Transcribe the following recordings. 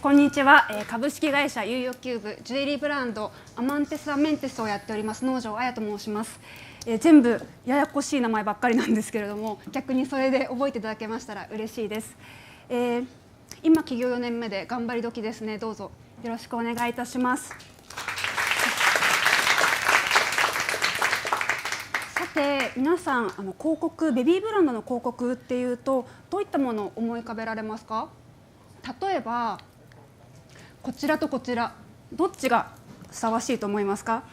こんにちは。株式会社ユーヨキューブジュエリーブランドアマンテスアメンテスをやっております能條彩と申します。全部ややこしい名前ばっかりなんですけれども、逆にそれで覚えていただけましたら嬉しいです。今起業4年目で頑張り時ですね。どうぞよろしくお願いいたします。さて皆さん、広告、ベビーブランドの広告っていうとどういったものを思い浮かべられますか？例えばこちらとこちら、どっちがふさわしいと思いますか？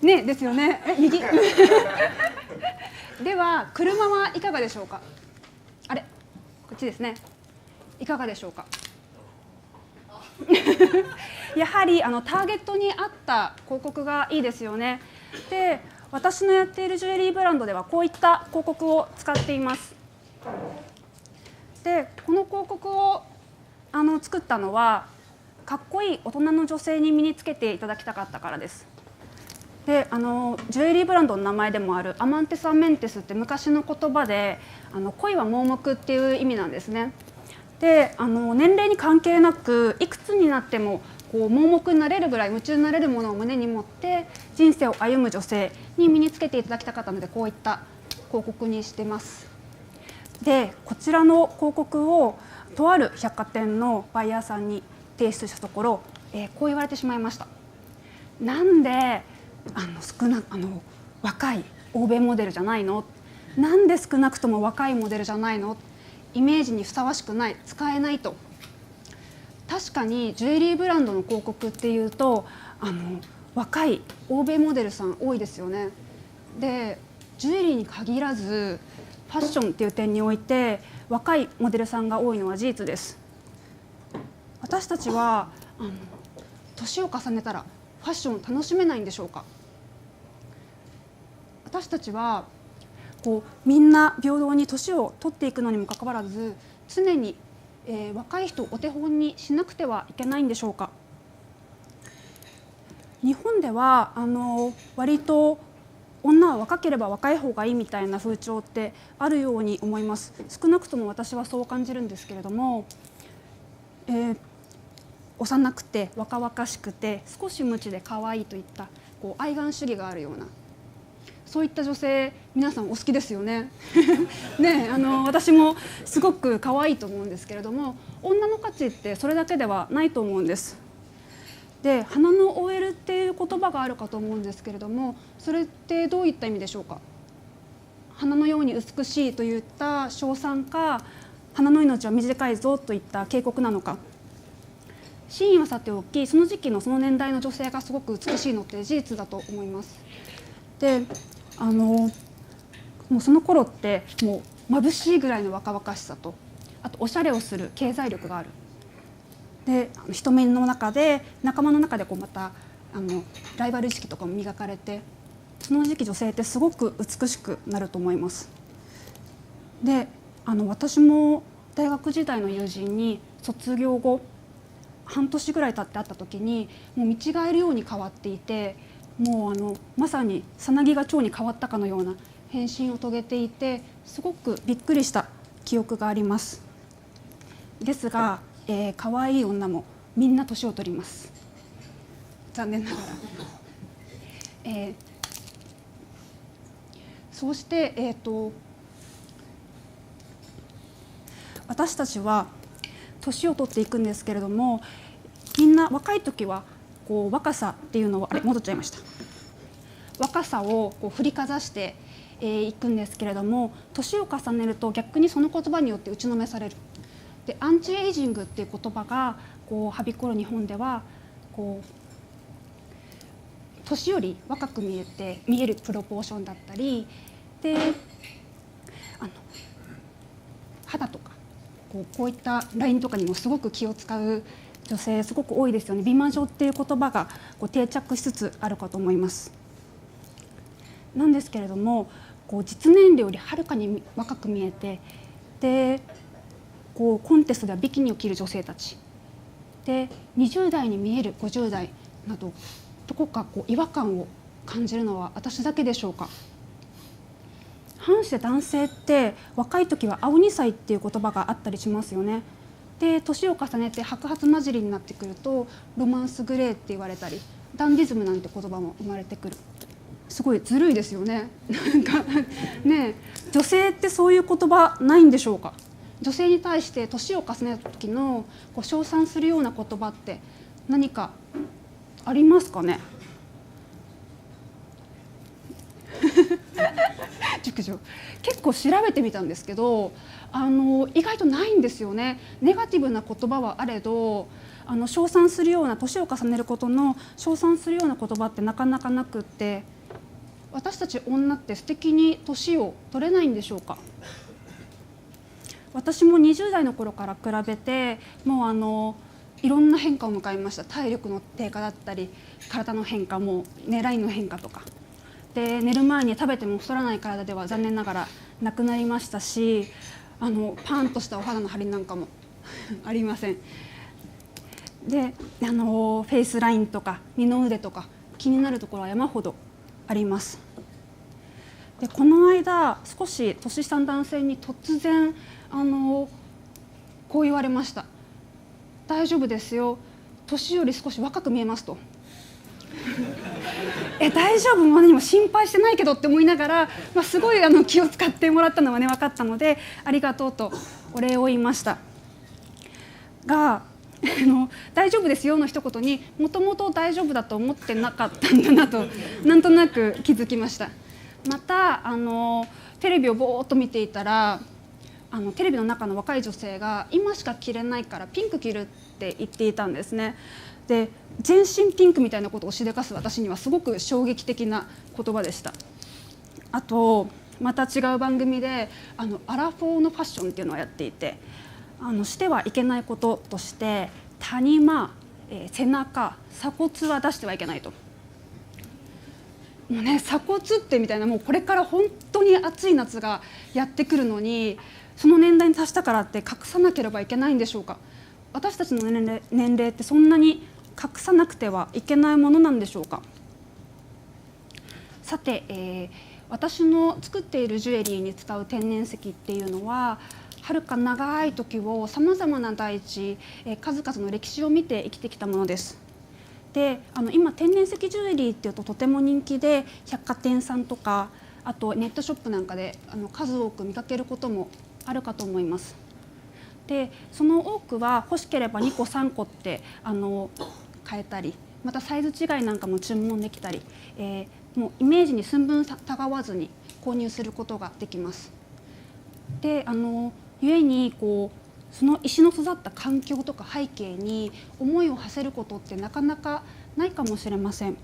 ね、ですよね。右では車はいかがでしょうか？あれ、こっちですね。いかがでしょうか？やはりターゲットに合った広告がいいですよね。で、私のやっているジュエリーブランドではこういった広告を使っています。で、この広告を作ったのはかっこいい大人の女性に身につけていただきたかったからです。で、ジュエリーブランドの名前でもあるアマンテスアメンテスって昔の言葉で恋は盲目っていう意味なんですね。で、年齢に関係なくいくつになってもこう盲目になれるぐらい夢中になれるものを胸に持って人生を歩む女性に身につけていただきたかったので、こういった広告にしてます。で、こちらの広告をとある百貨店のバイヤーさんに提出したところ、こう言われてしまいました。なんで若い欧米モデルじゃないの？なんで少なくとも若いモデルじゃないの？イメージにふさわしくない、使えないと。確かにジュエリーブランドの広告っていうと若い欧米モデルさん多いですよね。で、ジュエリーに限らずファッションっていう点において若いモデルさんが多いのは事実です。私たちは年を重ねたらファッションを楽しめないんでしょうか？私たちはみんな平等に年を取っていくのにもかかわらず常に、若い人をお手本にしなくてはいけないんでしょうか？日本では割と女は若ければ若い方がいいみたいな風潮ってあるように思います。少なくとも私はそう感じるんですけれども、幼くて若々しくて少し無知で可愛いといった愛玩主義があるような、そういった女性皆さんお好きですよね。ね、私もすごく可愛いと思うんですけれども、女の価値ってそれだけではないと思うんです。で、花の OL っていう言葉があるかと思うんですけれども、それってどういった意味でしょうか？花のように美しいといった称賛か、花の命は短いぞといった警告なのか。真意はさておき、その時期のその年代の女性がすごく美しいのって事実だと思います。で、もうその頃ってもう眩しいぐらいの若々しさと、あとおしゃれをする経済力がある。で、人目の中で仲間の中でまたライバル意識とかも磨かれて、その時期女性ってすごく美しくなると思います。で、私も大学時代の友人に卒業後半年ぐらい経って会った時にもう見違えるように変わっていて、もうまさにさなぎが蝶に変わったかのような変身を遂げていて、すごくびっくりした記憶があります。ですが、可愛い女もみんな年を取ります。残念ながら。そうして、私たちは年を取っていくんですけれども、みんな若い時は若さっていうのを戻っちゃいました。若さを振りかざしていくんですけれども、年を重ねると逆にその言葉によって打ちのめされる。で、アンチエイジングっていう言葉がはびこる日本では年より若く見えるプロポーションだったりで、肌とかこういったラインとかにもすごく気を使う女性すごく多いですよね。美魔女っていう言葉が定着しつつあるかと思います。なんですけれども、実年齢よりはるかに若く見えて、でコンテストではビキニを着る女性たちで、20代に見える50代など、どこか違和感を感じるのは私だけでしょうか？反して男性って若い時は青2歳っていう言葉があったりしますよね。で年を重ねて白髪混じりになってくるとロマンスグレーって言われたり、ダンディズムなんて言葉も生まれてくる。すごいずるいですよね。なんかね、女性ってそういう言葉ないんでしょうか。女性に対して年を重ねた時のこう称賛するような言葉って何かありますかね。熟女結構調べてみたんですけど、意外とないんですよね。ネガティブな言葉はあれど、称賛するような、年を重ねることの称賛するような言葉ってなかなかなくって、私たち女って素敵に年を取れないんでしょうか。私も20代の頃から比べてもういろんな変化を迎えました。体力の低下だったり、体の変化も、ラインの変化とかで、寝る前に食べても太らない体では残念ながらなくなりましたし、パンとしたお肌の張りなんかもありません。でフェイスラインとか二の腕とか気になるところは山ほどあります。でこの間少し年下の男性に突然こう言われました。大丈夫ですよ、年より少し若く見えますと。大丈夫、何も心配してないけどって思いながら、すごい気を使ってもらったのはね分かったので、ありがとうとお礼を言いましたが、大丈夫ですよの一言にもともと大丈夫だと思ってなかったんだなとなんとなく気づきました。またテレビをぼーっと見ていたら、テレビの中の若い女性が今しか着れないからピンク着るって言っていたんですね。で全身ピンクみたいなことをしでかす私にはすごく衝撃的な言葉でした。あとまた違う番組でアラフォーのファッションっていうのをやっていて、してはいけないこととして谷間、背中、鎖骨は出してはいけないと。もうね、鎖骨ってみたいな、もうこれから本当に暑い夏がやってくるのに、その年代に達したからって隠さなければいけないんでしょうか。私たちの年齢ってそんなに隠さなくてはいけないものなんでしょうか。さて、私の作っているジュエリーに使う天然石っていうのは、はるか長い時をさまざまな大地、数々の歴史を見て生きてきたものです。で今天然石ジュエリーっていうととても人気で、百貨店さんとかあとネットショップなんかで数多く見かけることもあるかと思います。でその多くは欲しければ2個3個って買えたり、またサイズ違いなんかも注文できたり、もうイメージに寸分たがわずに購入することができます。で故にその石の育った環境とか背景に思いを馳せることってなかなかないかもしれません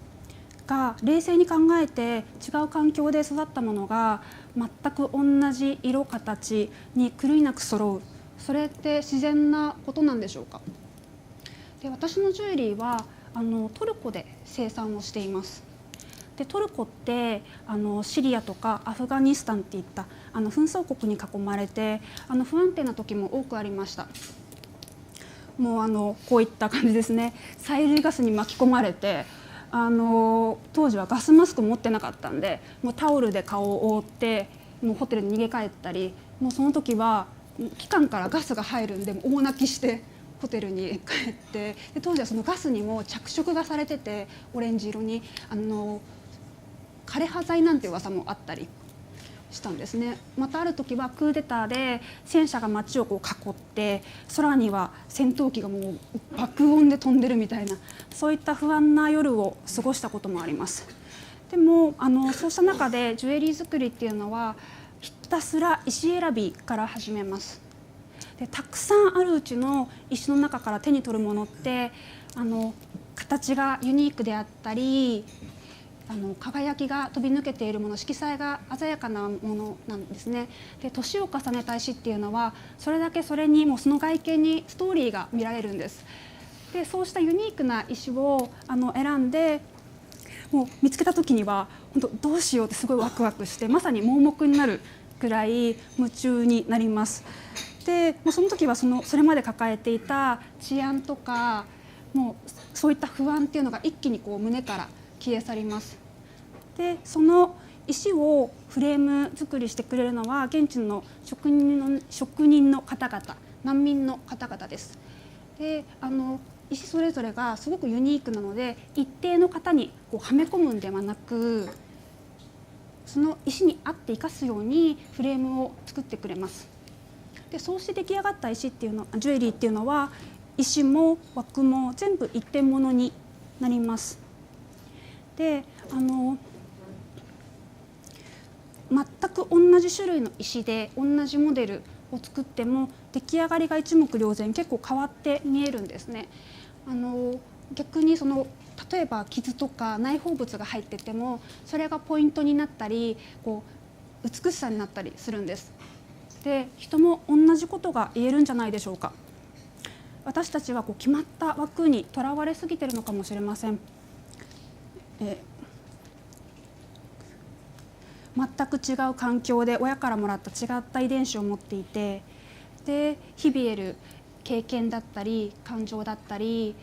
が、冷静に考えて違う環境で育ったものが全く同じ色形に狂いなく揃う、それって自然なことなんでしょうか。で私のジュエリーはトルコで生産をしています。でトルコってシリアとかアフガニスタンっていった紛争国に囲まれて不安定な時も多くありました。もうこういった感じですね。催涙ガスに巻き込まれて当時はガスマスク持ってなかったんで、もうタオルで顔を覆ってもうホテルに逃げ帰ったり、もうその時は機関からガスが入るんで大泣きしてホテルに帰って、で当時はそのガスにも着色がされててオレンジ色に枯葉剤なんて噂もあったりしたんですね。またある時はクーデターで戦車が街を囲って、空には戦闘機がもう爆音で飛んでるみたいな、そういった不安な夜を過ごしたこともあります。でもそうした中でジュエリー作りっていうのはひたすら石選びから始めます。でたくさんあるうちの石の中から手に取るものって形がユニークであったり、輝きが飛び抜けているもの、色彩が鮮やかなものなんですね。で年を重ねた石っていうのはそれだけそれにもうその外見にストーリーが見られるんです。でそうしたユニークな石を選んで、もう見つけた時には本当どうしようってすごいワクワクして、まさに盲目になるくらい夢中になります。でもうその時はそれまで抱えていた治安とかもうそういった不安っていうのが一気に胸から消え去ります。でその石をフレーム作りしてくれるのは現地の職人の方々難民の方々です。で石それぞれがすごくユニークなので、一定の型にはめ込むんではなく、その石に合って生かすようにフレームを作ってくれます。でそうして出来上がった石っていうの、ジュエリーっていうのは石も枠も全部一点物になります。で全く同じ種類の石で同じモデルを作っても出来上がりが一目瞭然、結構変わって見えるんですね。逆に例えば傷とか内包物が入っててもそれがポイントになったり美しさになったりするんです。で人も同じことが言えるんじゃないでしょうか。私たちは決まった枠にとらわれすぎているのかもしれません。全く違う環境で親からもらった違った遺伝子を持っていて、で日々得る経験だったり感情だったり、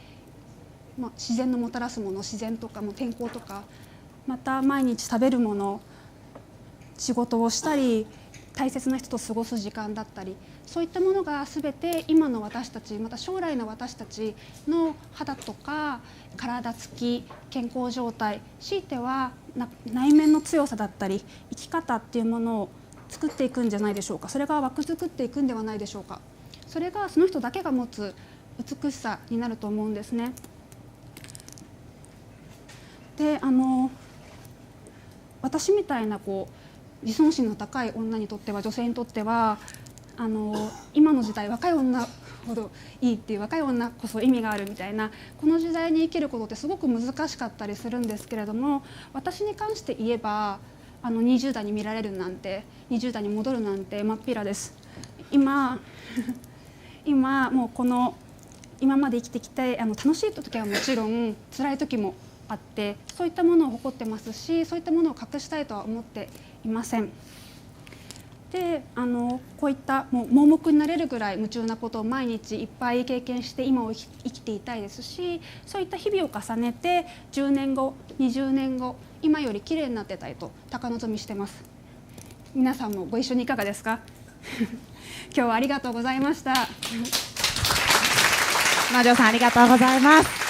自然のもたらすもの、自然とか天候とか、また毎日食べるもの、仕事をしたり大切な人と過ごす時間だったり、そういったものが全て今の私たち、また将来の私たちの肌とか体つき、健康状態、強いては内面の強さだったり生き方っていうものを作っていくんじゃないでしょうか。それが枠作っていくんではないでしょうか。それがその人だけが持つ美しさになると思うんですね。で私みたいな自尊心の高い女にとっては、女性にとっては今の時代、若い女ほどいいっていう、若い女こそ意味があるみたいな、この時代に生きることってすごく難しかったりするんですけれども、私に関して言えば20代に見られるなんて、20代に戻るなんてまっぴらです。今もう今まで生きてきて楽しい時はもちろん辛い時もあって、そういったものを誇ってますし、そういったものを隠したいとは思っていません。でこういった盲目になれるぐらい夢中なことを毎日いっぱい経験して今を生きていたいですし、そういった日々を重ねて10年後20年後今より綺麗になってたいと高望みしてます。皆さんもご一緒にいかがですか？今日はありがとうございました。能條さんありがとうございます。